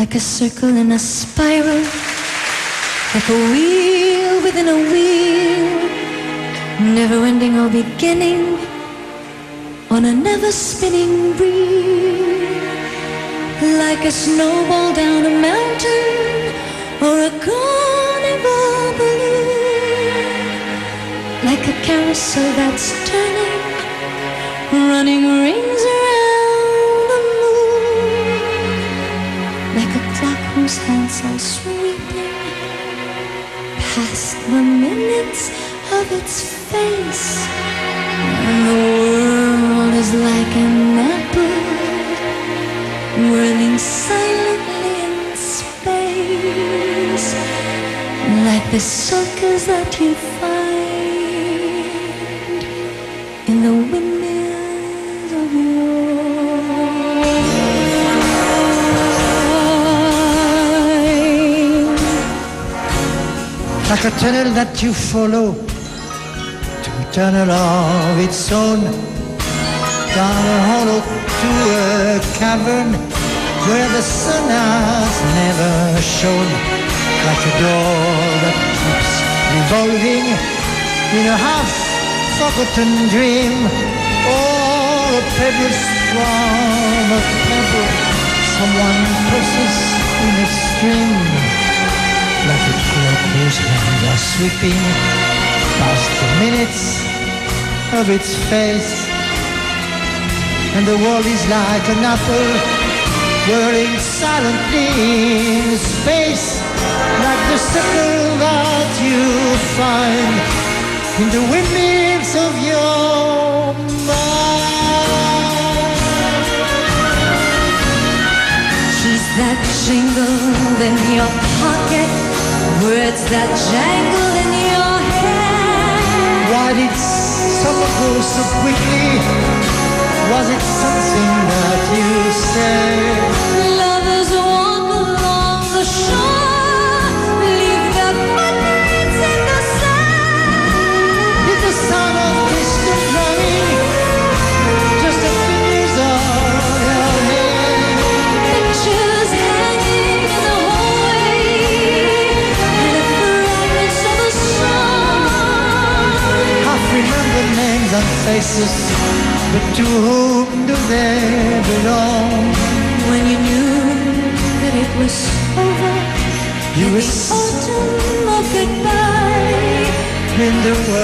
like a circle in a spiral, like a wheel within a wheel, never ending or beginning on a never spinning reel, like a snowball down a mountain or a carnival balloon, like a carousel that's turning, running rings around the moon, like a clock whose hands are sweeping past the minutes of its face, and the world is like an apple whirling silently in space, like the circles that you find in the windmills of your mind. Like a tunnel that you follow to a tunnel of its own, down a hollow to a cavern where the sun has never shone, like a door that keeps revolving in a half-forgotten dream, or a pebble from a pebble someone presses in a stream, like a clock whose hands are sweeping past the minutes of its face, and the world is like an apple whirling silently in space, like the circle that you find in the windmills of your mind. She's that jingle in your pocket, words that jangle in your head. Why did summer go so quickly? Was it something that you said? Lovers walk along the shore, leave their footprints in the sand. Is the sound of distant drumming just the fingers on your hand? Pictures hanging in the hallway, and a fragments of a song. Half-remembered names and faces, but to whom do they belong? When you knew that it was over, You in were the autumn of goodbye, in the world